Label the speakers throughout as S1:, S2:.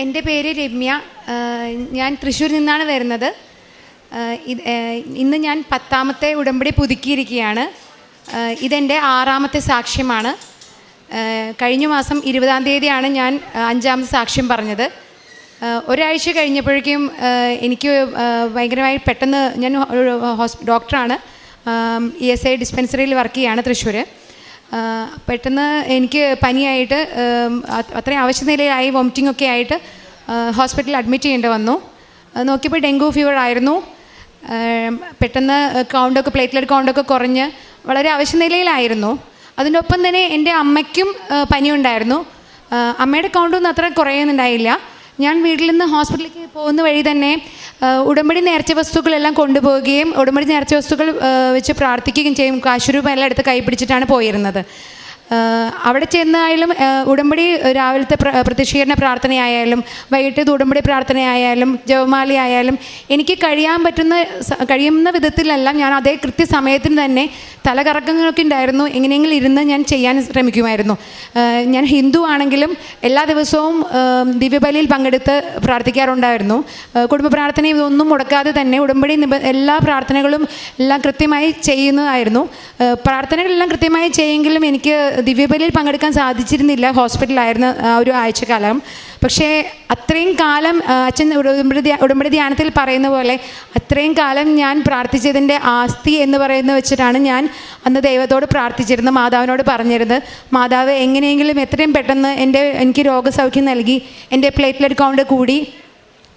S1: എൻ്റെ പേര് രമ്യ. ഞാൻ തൃശ്ശൂരിൽ നിന്നാണ് വരുന്നത്. ഇന്ന് ഞാൻ 10ാമത്തെ ഉടമ്പടി പുതുക്കിയിരിക്കുകയാണ്. ഇതെൻ്റെ 6ാമത്തെ സാക്ഷ്യമാണ്. കഴിഞ്ഞ മാസം 20-ാം തീയതിയാണ് ഞാൻ 5ാമത്തെ സാക്ഷ്യം പറഞ്ഞത്. ഒരാഴ്ച കഴിഞ്ഞപ്പോഴേക്കും എനിക്ക് ഭയങ്കരമായി പെട്ടെന്ന്, ഞാൻ ഡോക്ടറാണ്, ESI ഡിസ്പെൻസറിയിൽ വർക്ക് ചെയ്യുകയാണ് തൃശ്ശൂർ. പെട്ടെന്ന് എനിക്ക് പനിയായിട്ട് അത്രയും അവശ്യ നിലയിലായി, വോമിറ്റിംഗ് ഒക്കെ ആയിട്ട് ഹോസ്പിറ്റലിൽ അഡ്മിറ്റ് ചെയ്യേണ്ടി വന്നു. നോക്കിയപ്പോൾ ഡെങ്കു ഫീവർ ആയിരുന്നു. പെട്ടെന്ന് പ്ലേറ്റ്ലെറ്റ് കൗണ്ടൊക്കെ കുറഞ്ഞ് വളരെ അവശ്യ നിലയിലായിരുന്നു. അതിൻ്റെ ഒപ്പം തന്നെ എൻ്റെ അമ്മയ്ക്കും പനിയുണ്ടായിരുന്നു. അമ്മയുടെ കൗണ്ടൊന്നും അത്ര കുറയുന്നുണ്ടായില്ല. ഞാൻ വീട്ടിൽ നിന്ന് ഹോസ്പിറ്റലിലേക്ക് പോകുന്ന വഴി തന്നെ ഉടമ്പടി നേർച്ച വസ്തുക്കളെല്ലാം കൊണ്ടുപോവുകയും ഉടമ്പടി നേർച്ച വസ്തുക്കൾ വെച്ച് പ്രാർത്ഥിക്കുകയും ചെയ്യും. കാശുരൂപം എല്ലാം എടുത്ത് കൈ പിടിച്ചിട്ടാണ് പോയിരുന്നത്. അവിടെ ചെന്നായാലും ഉടമ്പടി രാവിലത്തെ പ്രത്യക്ഷീകരണ പ്രാർത്ഥനയായാലും വൈകിട്ടത്തെ ഉടമ്പടി പ്രാർത്ഥനയായാലും ജപമാലയായാലും എനിക്ക് കഴിയുന്ന വിധത്തിലെല്ലാം ഞാൻ അതേ കൃത്യസമയത്തിന് തന്നെ, തലകറക്കങ്ങളൊക്കെ ഉണ്ടായിരുന്നു, എങ്ങനെയെങ്കിലും ഇരുന്ന് ഞാൻ ചെയ്യാൻ ശ്രമിക്കുമായിരുന്നു. ഞാൻ ഹിന്ദു ആണെങ്കിലും എല്ലാ ദിവസവും ദിവ്യബലിയിൽ പങ്കെടുത്ത് പ്രാർത്ഥിക്കാറുണ്ടായിരുന്നു. കുടുംബ പ്രാർത്ഥന ഇതൊന്നും മുടക്കാതെ തന്നെ ഉടമ്പടി എല്ലാ പ്രാർത്ഥനകളും എല്ലാം കൃത്യമായി ചെയ്യുന്നതായിരുന്നു. പ്രാർത്ഥനകളെല്ലാം കൃത്യമായി ചെയ്യുമെങ്കിലും എനിക്ക് ദിവ്യബലിയിൽ പങ്കെടുക്കാൻ സാധിച്ചിരുന്നില്ല. ഹോസ്പിറ്റലായിരുന്നു ആ ഒരു ആഴ്ചക്കാലം. പക്ഷേ അത്രയും കാലം അച്ഛൻ ഉടമ്പടി ധ്യാനത്തിൽ പറയുന്ന പോലെ അത്രയും കാലം ഞാൻ പ്രാർത്ഥിച്ചതിൻ്റെ ആസ്തി എന്ന് പറയുന്നത് വെച്ചിട്ടാണ് ഞാൻ അന്ന് ദൈവത്തോട് പ്രാർത്ഥിച്ചിരുന്നത്, മാതാവിനോട് പറഞ്ഞിരുന്നത്. മാതാവ് എങ്ങനെയെങ്കിലും എത്രയും പെട്ടെന്ന് എനിക്ക് രോഗസൗഖ്യം നൽകി, എൻ്റെ പ്ലേറ്റ്ലെറ്റ് കൗണ്ട് കൂടി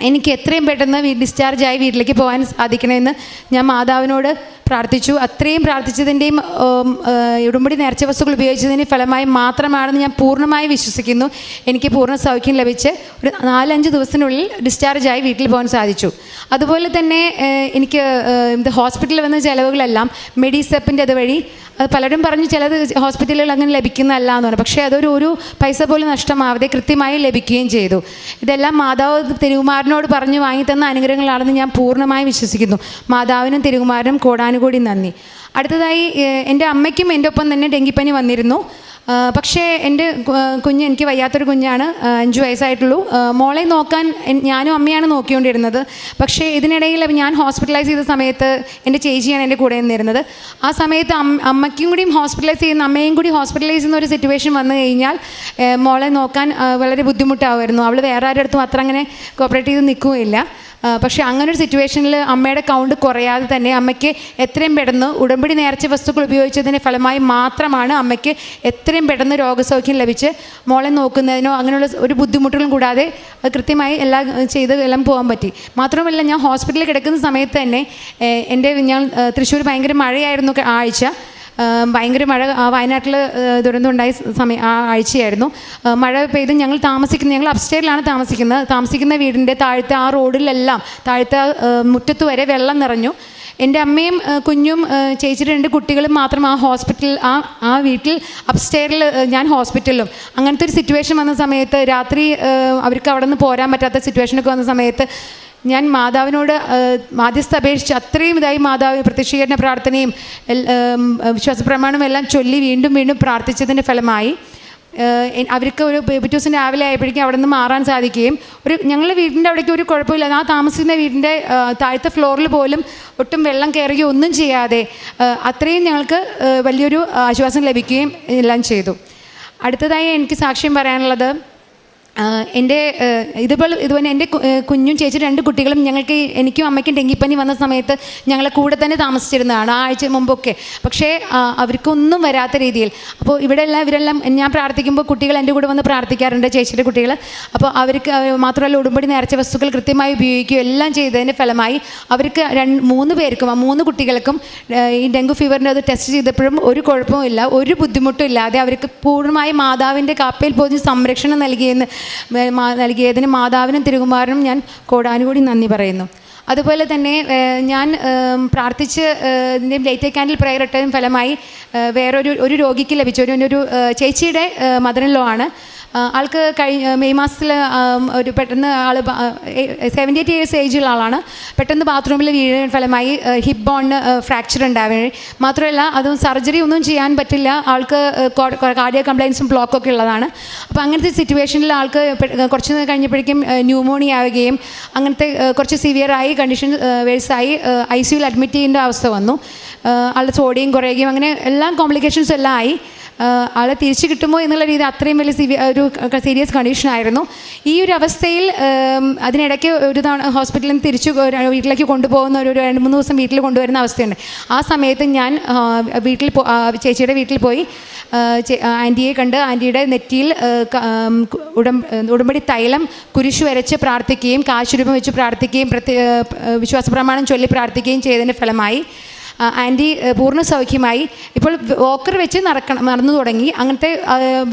S1: എനിക്ക് എത്രയും പെട്ടെന്ന് ഡിസ്ചാർജായി വീട്ടിലേക്ക് പോകാൻ സാധിക്കണമെന്ന് ഞാൻ മാതാവിനോട് പ്രാർത്ഥിച്ചു. അത്രയും പ്രാർത്ഥിച്ചതിൻ്റെയും ഉടമ്പടി നേർച്ച വസ്തുക്കൾ ഉപയോഗിച്ചതിൻ്റെ ഫലമായി മാത്രമാണെന്ന് ഞാൻ പൂർണ്ണമായി വിശ്വസിക്കുന്നു. എനിക്ക് പൂർണ്ണ സൗഖ്യം ലഭിച്ച് ഒരു 4-5 ദിവസത്തിനുള്ളിൽ ഡിസ്ചാർജായി വീട്ടിൽ പോകാൻ സാധിച്ചു. അതുപോലെ തന്നെ എനിക്ക് ഹോസ്പിറ്റലിൽ വന്ന ചിലവുകളെല്ലാം മെഡിസെപ്പിൻ്റെ അതുവഴി, പലരും പറഞ്ഞു ചിലത് ഹോസ്പിറ്റലുകൾ അങ്ങനെ ലഭിക്കുന്നതല്ല എന്ന് പറഞ്ഞു. പക്ഷേ അതൊരു പൈസ പോലും നഷ്ടമാവാതെ കൃത്യമായി ലഭിക്കുകയും ചെയ്തു. ഇതെല്ലാം മാതാവ് തിരുകുമാരനോട് പറഞ്ഞു വാങ്ങിത്തന്ന അനുഗ്രഹങ്ങളാണെന്ന് ഞാൻ പൂർണ്ണമായി വിശ്വസിക്കുന്നു. മാതാവിനും തിരുകുമാരനും കോടാനുകൂടി നന്ദി. അടുത്തതായി എൻ്റെ അമ്മയ്ക്കും എൻ്റെ ഒപ്പം തന്നെ ഡെങ്കിപ്പനി വന്നിരുന്നു. പക്ഷേ എൻ്റെ എനിക്ക് വയ്യാത്തൊരു കുഞ്ഞാണ്, 5 വയസ്സായിട്ടുള്ളൂ. മോളെ നോക്കാൻ ഞാനും അമ്മയാണ് നോക്കിക്കൊണ്ടിരുന്നത്. പക്ഷേ ഇതിനിടയിൽ ഞാൻ ഹോസ്പിറ്റലൈസ് ചെയ്ത സമയത്ത് എൻ്റെ ചേച്ചിയാണ് എൻ്റെ കൂടെ നിന്നിരുന്നത്. ആ സമയത്ത് അമ്മയ്ക്കും കൂടിയും ഹോസ്പിറ്റലൈസ് ചെയ്യുന്ന, അമ്മയും കൂടി ഹോസ്പിറ്റലൈസ് ചെയ്യുന്ന ഒരു സിറ്റുവേഷൻ വന്നു കഴിഞ്ഞാൽ മോളെ നോക്കാൻ വളരെ ബുദ്ധിമുട്ടാവുമായിരുന്നു. അവൾ വേറെ ആരുടെ അടുത്തും അത്ര അങ്ങനെ കോപ്പറേറ്റ് ചെയ്ത് നിൽക്കുകയില്ല. പക്ഷേ അങ്ങനൊരു സിറ്റുവേഷനിൽ അമ്മയുടെ കൗണ്ട് കുറയാതെ തന്നെ അമ്മയ്ക്ക് എത്രയും പെട്ടെന്ന് ഉടമ്പടി നേർച്ച വസ്തുക്കൾ ഉപയോഗിച്ചതിൻ്റെ ഫലമായി മാത്രമാണ് അമ്മയ്ക്ക് എത്രയും പെട്ടെന്ന് രോഗസൗഖ്യം ലഭിച്ച് മോളെ നോക്കുന്നതിനോ അങ്ങനെയുള്ള ഒരു ബുദ്ധിമുട്ടുകളും കൂടാതെ അത് എല്ലാം പോകാൻ പറ്റി. മാത്രമല്ല, ഞാൻ ഹോസ്പിറ്റലിൽ കിടക്കുന്ന സമയത്ത് തന്നെ ഞാൻ തൃശ്ശൂർ ഭയങ്കര മഴയായിരുന്നു ആഴ്ച. ഭയങ്കര മഴ, വയനാട്ടിൽ ദുരന്തമുണ്ടായ ആ ആഴ്ചയായിരുന്നു. മഴ പെയ്ത് ഞങ്ങൾ അപ്സ്റ്റേറിലാണ് താമസിക്കുന്ന വീടിൻ്റെ താഴത്തെ ആ റോഡിലെല്ലാം, താഴത്തെ മുറ്റത്ത് വരെ വെള്ളം നിറഞ്ഞു. എൻ്റെ അമ്മയും കുഞ്ഞും ചേച്ചിയുടെ 2 കുട്ടികളും മാത്രം ആ വീട്ടിൽ അപ്സ്റ്റെയറിൽ, ഞാൻ ഹോസ്പിറ്റലിലും. അങ്ങനത്തെ ഒരു സിറ്റുവേഷൻ വന്ന സമയത്ത് രാത്രി അവർക്ക് അവിടെ നിന്ന് പോരാൻ പറ്റാത്ത സിറ്റുവേഷനൊക്കെ വന്ന സമയത്ത് ഞാൻ മാതാവിനോട് മാധ്യസ്ഥ അപേക്ഷിച്ച് അത്രയും ഇതായി മാതാവ് പ്രത്യക്ഷീകരണ പ്രാർത്ഥനയും വിശ്വാസപ്രമാണവും എല്ലാം ചൊല്ലി വീണ്ടും വീണ്ടും പ്രാർത്ഥിച്ചതിൻ്റെ ഫലമായി അവർക്ക് ഒരു പിറ്റേ ദിവസം രാവിലെ ആയപ്പോഴേക്കും അവിടെ നിന്ന് മാറാൻ സാധിക്കുകയും ഞങ്ങളുടെ വീടിൻ്റെ അവിടേക്ക് ഒരു കുഴപ്പമില്ല. ആ താമസിക്കുന്ന വീടിൻ്റെ താഴത്തെ ഫ്ലോറിൽ പോലും ഒട്ടും വെള്ളം കയറുകയോ ഒന്നും ചെയ്യാതെ അത്രയും ഞങ്ങൾക്ക് വലിയൊരു ആശ്വാസം ലഭിക്കുകയും എല്ലാം ചെയ്തു. അടുത്തതായി എനിക്ക് സാക്ഷ്യം പറയാനുള്ളത്, ഇതുപോലെ എൻ്റെ കുഞ്ഞും ചേച്ചി 2 കുട്ടികളും എനിക്കും അമ്മയ്ക്കും ഡെങ്കിപ്പനി വന്ന സമയത്ത് ഞങ്ങളെ കൂടെ തന്നെ താമസിച്ചിരുന്നതാണ്, ആ ആഴ്ച മുമ്പൊക്കെ. പക്ഷേ അവർക്കൊന്നും വരാത്ത രീതിയിൽ. അപ്പോൾ ഇവരെല്ലാം ഞാൻ പ്രാർത്ഥിക്കുമ്പോൾ കുട്ടികൾ എൻ്റെ കൂടെ വന്ന് പ്രാർത്ഥിക്കാറുണ്ട്, ചേച്ചിയുടെ കുട്ടികൾ. അപ്പോൾ അവർക്ക് മാത്രമല്ല, ഉടമ്പടി നേർച്ച വസ്തുക്കൾ കൃത്യമായി ഉപയോഗിക്കുകയും എല്ലാം ചെയ്തതിൻ്റെ ഫലമായി അവർക്ക് 3 പേർക്കും, 3 കുട്ടികൾക്കും ഈ ഡെങ്കു ഫീവറിൻ്റെ അത് ടെസ്റ്റ് ചെയ്തപ്പോഴും ഒരു കുഴപ്പമില്ല, ഒരു ബുദ്ധിമുട്ടും ഇല്ലാതെ അവർക്ക് പൂർണ്ണമായി മാതാവിൻ്റെ കാപ്പയിൽ പോയി സംരക്ഷണം നൽകിയതിന് മാതാവിനും തിരുകുമാരനും ഞാൻ കോടാനുകൂടി നന്ദി പറയുന്നു. അതുപോലെ തന്നെ ഞാൻ പ്രാർത്ഥിച്ച് ലൈറ്റ് ക്യാൻഡിൽ പ്രയർ ഇട്ടതിന് ഫലമായി വേറൊരു രോഗിക്ക് ലഭിച്ചു. ഒരു ചേച്ചിയുടെ മദർ ഇൻ ലോ ആണ്. ആൾക്ക് മെയ് മാസത്തിൽ ഒരു പെട്ടെന്ന് ആൾ 78 years ഏജുള്ള ആളാണ്. പെട്ടെന്ന് ബാത്റൂമിൽ വീഴുന്ന ഫലമായി ഹിപ്പ് ബോണിന് ഫ്രാക്ചർ ഉണ്ടാവുകയും, മാത്രമല്ല അതും സർജറി ഒന്നും ചെയ്യാൻ പറ്റില്ല, ആൾക്ക് കാർഡിയക് കംപ്ലൈൻസും ബ്ലോക്കൊക്കെ ഉള്ളതാണ്. അപ്പോൾ അങ്ങനത്തെ സിറ്റുവേഷനിൽ ആൾക്ക് കുറച്ച് കഴിഞ്ഞപ്പോഴേക്കും ന്യൂമോണിയ ആവുകയും അങ്ങനത്തെ കുറച്ച് സിവിയറായി കണ്ടീഷൻ വേഴ്സായി ICUയിൽ അഡ്മിറ്റ് ചെയ്യേണ്ട അവസ്ഥ വന്നു. ആളുടെ സോഡിയം കുറയുകയും അങ്ങനെ എല്ലാ കോംപ്ലിക്കേഷൻസും എല്ലാം ആയി. ആളെ തിരിച്ചു കിട്ടുമോ എന്നുള്ള രീതി അത്രയും വലിയ ഒരു സീരിയസ് കണ്ടീഷനായിരുന്നു. ഈ ഒരു അവസ്ഥയിൽ അതിനിടയ്ക്ക് ഒരു തവണ ഹോസ്പിറ്റലിൽ നിന്ന് തിരിച്ചു വീട്ടിലേക്ക് കൊണ്ടുപോകുന്ന ഒരു 2-3 ദിവസം വീട്ടിൽ കൊണ്ടുവരുന്ന അവസ്ഥയുണ്ട്. ആ സമയത്ത് ഞാൻ ചേച്ചിയുടെ വീട്ടിൽ പോയി ആൻറ്റിയെ കണ്ട് ആൻറ്റിയുടെ നെറ്റിയിൽ ഉടമ്പടി തൈലം കുരിശു വരച്ച് പ്രാർത്ഥിക്കുകയും കാശുരൂപം വെച്ച് പ്രാർത്ഥിക്കുകയും വിശ്വാസപ്രമാണം ചൊല്ലി പ്രാർത്ഥിക്കുകയും ചെയ്തതിൻ്റെ ഫലമായി ആൻറ്റി പൂർണ്ണ സൗഖ്യമായി. ഇപ്പോൾ വോക്കർ വെച്ച് നടന്നു തുടങ്ങി. അങ്ങനത്തെ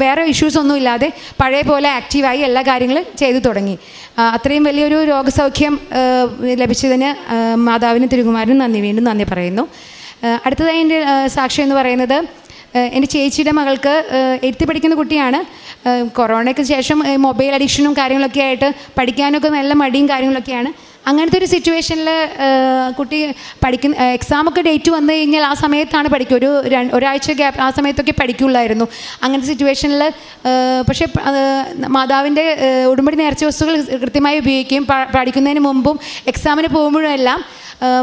S1: വേറെ ഇഷ്യൂസൊന്നും ഇല്ലാതെ പഴയ പോലെ ആക്റ്റീവായി എല്ലാ കാര്യങ്ങളും ചെയ്തു തുടങ്ങി. അത്രയും വലിയൊരു രോഗസൗഖ്യം ലഭിച്ചതിന് മാതാവിനും തിരുകുമാരനും വീണ്ടും നന്ദി പറയുന്നു. അടുത്തതായി എൻ്റെ സാക്ഷ്യം എന്ന് പറയുന്നത് എൻ്റെ ചേച്ചിയുടെ മകൾക്ക് 8th പഠിക്കുന്ന കുട്ടിയാണ്. കൊറോണയ്ക്ക് ശേഷം മൊബൈൽ അഡിക്ഷനും കാര്യങ്ങളൊക്കെ ആയിട്ട് പഠിക്കാനൊക്കെ നല്ല മടിയും കാര്യങ്ങളൊക്കെയാണ്. അങ്ങനത്തെ ഒരു സിറ്റുവേഷനിൽ കുട്ടി എക്സാമൊക്കെ ഡേറ്റ് വന്നു കഴിഞ്ഞാൽ ആ സമയത്താണ് പഠിക്കുക, ഒരാഴ്ച ഗ്യാപ്പ് ആ സമയത്തൊക്കെ പഠിക്കുള്ളായിരുന്നു. അങ്ങനത്തെ സിറ്റുവേഷനിൽ പക്ഷേ മാതാവിൻ്റെ ഉടമ്പടി നേർച്ച വസ്തുക്കൾ കൃത്യമായി ഉപയോഗിക്കുകയും പഠിക്കുന്നതിന് മുമ്പും എക്സാമിന് പോകുമ്പോഴും എല്ലാം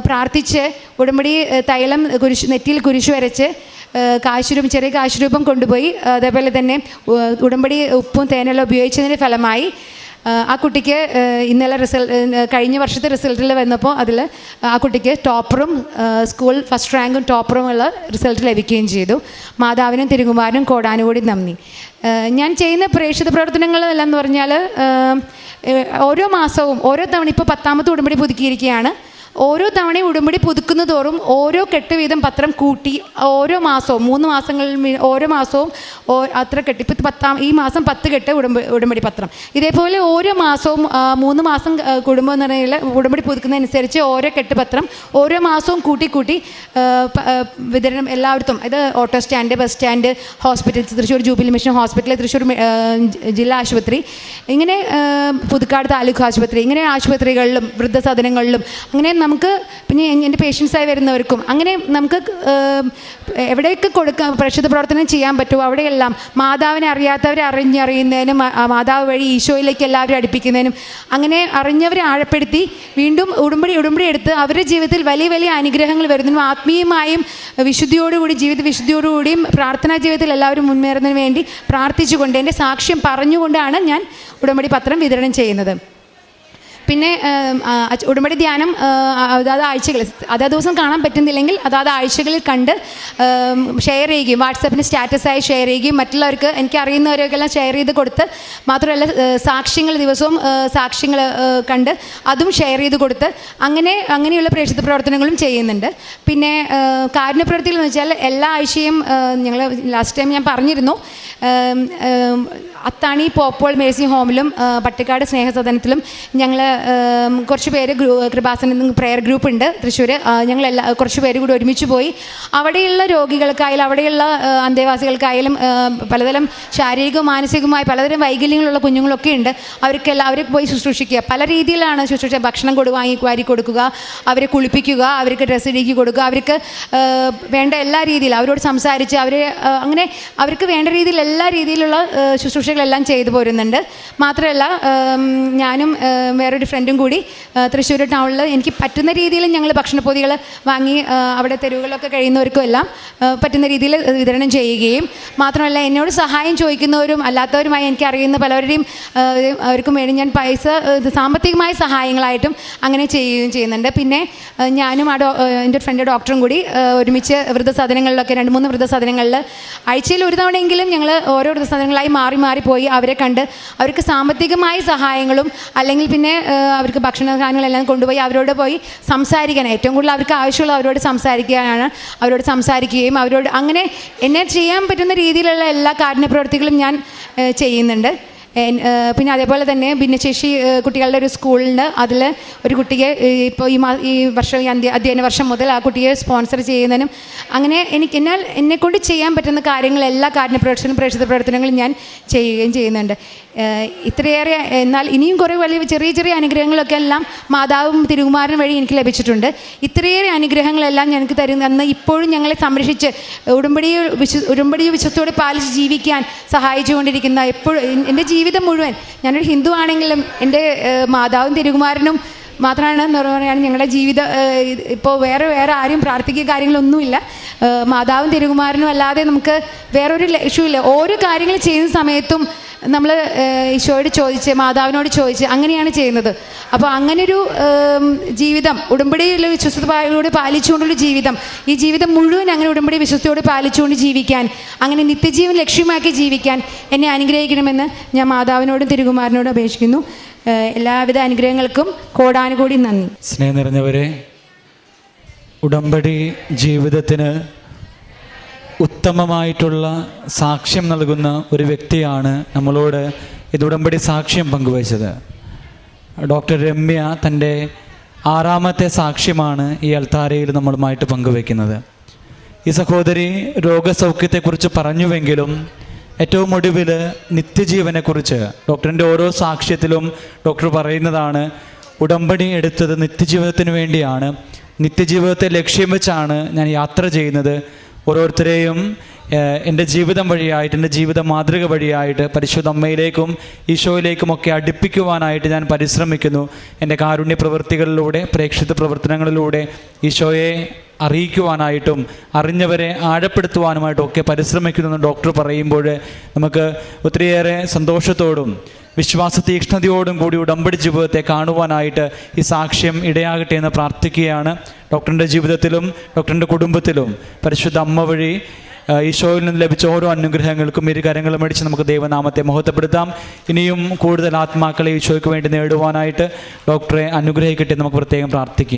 S1: പ്രാർത്ഥിച്ച് ഉടമ്പടി തൈലം നെറ്റിയിൽ കുരിശു വരച്ച് ചെറിയ കാശുരൂപം കൊണ്ടുപോയി അതേപോലെ തന്നെ ഉടമ്പടി ഉപ്പും തേനെല്ലാം ഉപയോഗിച്ചതിൻ്റെ ഫലമായി ആ കുട്ടിക്ക് ഇന്നലെ കഴിഞ്ഞ വർഷത്തെ റിസൾട്ടിൽ വന്നപ്പോൾ അതിൽ ആ കുട്ടിക്ക് ടോപ്പറും സ്കൂൾ ഫസ്റ്റ് റാങ്കും ടോപ്പറും ഉള്ള റിസൾട്ട് ലഭിക്കുകയും ചെയ്തു. മാതാവിനും തിരുകുമാരനും കോടാനുകൂടി നന്ദി. ഞാൻ ചെയ്യുന്ന പ്രേക്ഷിത പ്രവർത്തനങ്ങളെല്ലാം എന്ന് പറഞ്ഞാൽ ഓരോ മാസവും ഓരോ തവണ ഇപ്പോൾ 10ാമത്തെ ഉടമ്പടി പുതുക്കിയിരിക്കുകയാണ്. ഓരോ തവണയും ഉടമ്പടി പുതുക്കുന്ന തോറും ഓരോ കെട്ട് വീതം പത്രം കൂട്ടി ഓരോ മാസവും 3 മാസങ്ങളിൽ ഓരോ മാസവും അത്ര കെട്ട്. ഇപ്പോൾ ഈ മാസം 10 കെട്ട് ഉടമ്പടി പത്രം. ഇതേപോലെ ഓരോ മാസവും 3 മാസം കുടുംബം എന്ന് പറഞ്ഞാൽ ഉടമ്പടി പുതുക്കുന്നതനുസരിച്ച് ഓരോ കെട്ട് പത്രം ഓരോ മാസവും കൂട്ടി വിതരണം എല്ലായിടത്തും. ഇത് auto stand, bus stand, hospital, Thrissur jubilee mission hospital, Thrissur ജില്ലാ ആശുപത്രി, ഇങ്ങനെ പുതുക്കാട് താലൂക്ക് ആശുപത്രി, ഇങ്ങനെ ആശുപത്രികളിലും വൃദ്ധസദനങ്ങളിലും അങ്ങനെ നമുക്ക് പിന്നെ എൻ്റെ പേഷ്യൻസായി വരുന്നവർക്കും അങ്ങനെ നമുക്ക് എവിടെയൊക്കെ പ്രേക്ഷിത പ്രവർത്തനം ചെയ്യാൻ പറ്റുമോ അവിടെയെല്ലാം മാതാവിനെ അറിയാത്തവരെ അറിയുന്നതിനും മാതാവ് വഴി ഈശോയിലേക്ക് എല്ലാവരും അടുപ്പിക്കുന്നതിനും അങ്ങനെ അറിഞ്ഞവരെ ആഴപ്പെടുത്തി വീണ്ടും ഉടമ്പടി എടുത്ത് അവരുടെ ജീവിതത്തിൽ വലിയ വലിയ അനുഗ്രഹങ്ങൾ വരുന്നതിനും ആത്മീയമായും ജീവിത വിശുദ്ധിയോടുകൂടിയും പ്രാർത്ഥനാ ജീവിതത്തിൽ എല്ലാവരും മുന്നേറുന്നതിന് വേണ്ടി പ്രാർത്ഥിച്ചുകൊണ്ട് എൻ്റെ സാക്ഷ്യം പറഞ്ഞുകൊണ്ടാണ് ഞാൻ ഉടമ്പടി പത്രം വിതരണം ചെയ്യുന്നത്. പിന്നെ ഉടമ്പടി ധ്യാനം അതാത് ആഴ്ചകളിൽ അതാത് ദിവസം കാണാൻ പറ്റുന്നില്ലെങ്കിൽ അതാത് ആഴ്ചകളിൽ കണ്ട് ഷെയർ ചെയ്യുകയും വാട്സാപ്പിന് സ്റ്റാറ്റസായി ഷെയർ ചെയ്യുകയും മറ്റുള്ളവർക്ക് എനിക്കറിയുന്നവരൊക്കെല്ലാം ഷെയർ ചെയ്ത് കൊടുത്ത് മാത്രമല്ല സാക്ഷ്യങ്ങൾ ദിവസവും സാക്ഷ്യങ്ങൾ കണ്ട് അതും ഷെയർ ചെയ്ത് കൊടുത്ത് അങ്ങനെയുള്ള പ്രേക്ഷിത പ്രവർത്തനങ്ങളും ചെയ്യുന്നുണ്ട്. പിന്നെ കാരുണ്യപ്രവൃത്തികൾ എന്ന് വെച്ചാൽ എല്ലാ ആഴ്ചയും ഞങ്ങൾ ലാസ്റ്റ് ടൈം ഞാൻ പറഞ്ഞിരുന്നു അത്താണി പോപ്പോൾ മേഴ്സി ഹോമിലും പട്ടിക്കാട് സ്നേഹസദനത്തിലും ഞങ്ങൾ കുറച്ച് പേര് കൃപാസന പ്രെയർ ഗ്രൂപ്പ് ഉണ്ട് തൃശ്ശൂർ. കുറച്ച് പേര് കൂടി ഒരുമിച്ച് പോയി അവിടെയുള്ള രോഗികൾക്കായാലും അവിടെയുള്ള അന്തേവാസികൾക്കായാലും പലതരം ശാരീരികവും മാനസികവുമായി പലതരം വൈകല്യങ്ങളുള്ള കുഞ്ഞുങ്ങളൊക്കെ ഉണ്ട്. അവരെ പോയി ശുശ്രൂഷിക്കുക. പല രീതിയിലാണ് ശുശ്രൂഷ. ഭക്ഷണം വാരി കൊടുക്കുക, അവരെ കുളിപ്പിക്കുക, അവർക്ക് ഡ്രസ്സ് ഇടുക്കി കൊടുക്കുക, അവർക്ക് വേണ്ട എല്ലാ രീതിയിലും അവരോട് സംസാരിച്ച് അങ്ങനെ അവർക്ക് വേണ്ട രീതിയിൽ എല്ലാ രീതിയിലുള്ള ശുശ്രൂഷകളെല്ലാം ചെയ്തു പോരുന്നുണ്ട്. മാത്രമല്ല ഞാനും വേറൊരു ഫ്രണ്ടും കൂടി തൃശ്ശൂർ ടൗണിൽ എനിക്ക് പറ്റുന്ന രീതിയിൽ ഞങ്ങൾ ഭക്ഷണപ്പൊതികൾ വാങ്ങി അവിടെ തെരുവുകളിലൊക്കെ കഴിയുന്നവർക്കും എല്ലാം പറ്റുന്ന രീതിയിൽ വിതരണം ചെയ്യുകയും മാത്രമല്ല എന്നോട് സഹായം ചോദിക്കുന്നവരും അല്ലാത്തവരുമായി എനിക്കറിയുന്ന പലവരുടെയും അവർക്കും വേണ്ടി ഞാൻ സാമ്പത്തികമായ സഹായങ്ങളായിട്ടും അങ്ങനെ ചെയ്യുകയും ചെയ്യുന്നുണ്ട്. പിന്നെ ഞാനും എൻ്റെ ഫ്രണ്ട് ഡോക്ടറും കൂടി ഒരുമിച്ച് വൃദ്ധസദനങ്ങളിലൊക്കെ 2-3 വൃദ്ധസദനങ്ങളിൽ ആഴ്ചയിൽ ഒരു തവണയെങ്കിലും ഞങ്ങൾ ഓരോ വൃദ്ധസദനങ്ങളായി മാറി പോയി അവരെ കണ്ട് അവർക്ക് സാമ്പത്തികമായ സഹായങ്ങളും അല്ലെങ്കിൽ പിന്നെ അവർക്ക് ഭക്ഷണ സാധനങ്ങളെല്ലാം കൊണ്ടുപോയി അവരോട് പോയി സംസാരിക്കാൻ ഏറ്റവും കൂടുതൽ അവർക്ക് ആവശ്യമുള്ള അവരോട് സംസാരിക്കുകയും അവരോട് അങ്ങനെ എന്നെ ചെയ്യാൻ പറ്റുന്ന രീതിയിലുള്ള എല്ലാ കാരുണ്യ പ്രവൃത്തികളും ഞാൻ ചെയ്യുന്നുണ്ട്. പിന്നെ അതേപോലെ തന്നെ ഭിന്നശേഷി കുട്ടികളുടെ ഒരു സ്കൂളുണ്ട്. അതിൽ ഒരു കുട്ടിയെ ഇപ്പോൾ ഈ വർഷം അധ്യയന വർഷം മുതൽ ആ കുട്ടിയെ സ്പോൺസർ ചെയ്യുന്നതിനും അങ്ങനെ എന്നെക്കൊണ്ട് ചെയ്യാൻ പറ്റുന്ന കാര്യങ്ങൾ എല്ലാ പ്രേക്ഷിത പ്രവർത്തനങ്ങളും ഞാൻ ചെയ്യുകയും ചെയ്യുന്നുണ്ട്. ഇത്രയേറെ എന്നാൽ ഇനിയും കുറേ വലിയ ചെറിയ ചെറിയ അനുഗ്രഹങ്ങളൊക്കെ എല്ലാം മാതാവും തിരുകുമാരനും വഴി എനിക്ക് ലഭിച്ചിട്ടുണ്ട്. ഇത്രയേറെ അനുഗ്രഹങ്ങളെല്ലാം ഞങ്ങൾക്ക് തരുന്ന ഇപ്പോഴും ഞങ്ങളെ സംരക്ഷിച്ച് ഉടമ്പടി വിശ്വസ്തയോടെ പാലിച്ച് ജീവിക്കാൻ സഹായിച്ചുകൊണ്ടിരിക്കുന്ന എപ്പോഴും എൻ്റെ ജീവിതം മുഴുവൻ, ഞാനൊരു ഹിന്ദു ആണെങ്കിലും എൻ്റെ മാതാവും തിരുകുമാരനും മാത്രമാണ് എന്ന് പറയുകയാണ് ഞങ്ങളുടെ ജീവിതം. ഇപ്പോൾ വേറെ ആരും പ്രാർത്ഥിക്കുക കാര്യങ്ങളൊന്നുമില്ല. മാതാവും തിരുകുമാരനും അല്ലാതെ നമുക്ക് വേറൊരു ലക്ഷ്യമില്ല. ഓരോ കാര്യങ്ങൾ ചെയ്യുന്ന സമയത്തും നമ്മൾ ഈശോയോട് ചോദിച്ച് മാതാവിനോട് ചോദിച്ച് അങ്ങനെയാണ് ചെയ്യുന്നത്. അപ്പോൾ അങ്ങനൊരു ജീവിതം ഉടമ്പടിയുള്ള വിശ്വസ്തയോട് പാലിച്ചുകൊണ്ടുള്ള ജീവിതം, ഈ ജീവിതം മുഴുവൻ അങ്ങനെ ഉടമ്പടി വിശ്വസ്തയോട് പാലിച്ചുകൊണ്ട് ജീവിക്കാൻ, അങ്ങനെ നിത്യജീവൻ ലക്ഷ്യമാക്കി ജീവിക്കാൻ എന്നെ അനുഗ്രഹിക്കണമെന്ന് ഞാൻ മാതാവിനോടും തിരുകുമാരനോടും അപേക്ഷിക്കുന്നു. എല്ലാവിധ അനുഗ്രഹങ്ങൾക്കും കോടാനുകൂടി നന്ദി.
S2: സ്നേഹം നിറഞ്ഞവരെ, ഉടമ്പടി ജീവിതത്തിന് ഉത്തമമായിട്ടുള്ള സാക്ഷ്യം നൽകുന്ന ഒരു വ്യക്തിയാണ് നമ്മളോട് ഇത് ഉടമ്പടി സാക്ഷ്യം പങ്കുവച്ചത്. ഡോക്ടർ രമ്യ തൻ്റെ 6ാമത്തെ സാക്ഷ്യമാണ് ഈ അൾത്താരയിൽ നമ്മളുമായിട്ട് പങ്കുവയ്ക്കുന്നത്. ഈ സഹോദരി രോഗസൗഖ്യത്തെക്കുറിച്ച് പറഞ്ഞുവെങ്കിലും ഏറ്റവും ഒടുവിൽ നിത്യജീവനെക്കുറിച്ച് ഡോക്ടറിൻ്റെ ഓരോ സാക്ഷ്യത്തിലും ഡോക്ടർ പറയുന്നതാണ്, ഉടമ്പടി എടുത്തത് നിത്യജീവിതത്തിന് വേണ്ടിയാണ്, നിത്യജീവിതത്തെ ലക്ഷ്യം വെച്ചാണ് ഞാൻ യാത്ര ചെയ്യുന്നത്. ഓരോരുത്തരെയും എൻ്റെ ജീവിതം വഴിയായിട്ട്, എൻ്റെ ജീവിത മാതൃക വഴിയായിട്ട് പരിശുദ്ധ അമ്മയിലേക്കും ഈശോയിലേക്കുമൊക്കെ അടുപ്പിക്കുവാനായിട്ട് ഞാൻ പരിശ്രമിക്കുന്നു. എൻ്റെ കാരുണ്യ പ്രവൃത്തികളിലൂടെ, പ്രേക്ഷിത പ്രവർത്തനങ്ങളിലൂടെ ഈശോയെ അറിയിക്കുവാനായിട്ടും അറിഞ്ഞവരെ ആഴപ്പെടുത്തുവാനുമായിട്ടും ഒക്കെ പരിശ്രമിക്കുന്നു ഡോക്ടർ പറയുമ്പോൾ നമുക്ക് ഒത്തിരിയേറെ സന്തോഷത്തോടും വിശ്വാസ തീക്ഷ്ണതയോടും കൂടി ഉടമ്പടി ജീവിതത്തെ കാണുവാനായിട്ട് ഈ സാക്ഷ്യം ഇടയാകട്ടെ എന്ന് പ്രാർത്ഥിക്കുകയാണ്. ഡോക്ടറിൻ്റെ ജീവിതത്തിലും ഡോക്ടറിൻ്റെ കുടുംബത്തിലും പരിശുദ്ധ അമ്മ വഴി ഈശോയിൽ നിന്ന് ലഭിച്ച ഓരോ അനുഗ്രഹങ്ങൾക്കും ഇരു കരങ്ങളും അടിച്ച് നമുക്ക് ദൈവനാമത്തെ മഹത്വപ്പെടുത്താം. ഇനിയും കൂടുതൽ ആത്മാക്കളെ ഈശോയ്ക്ക് വേണ്ടി നേടുവാനായിട്ട് ഡോക്ടറെ അനുഗ്രഹിക്കട്ടെ നമുക്ക് പ്രത്യേകം പ്രാർത്ഥിക്കും.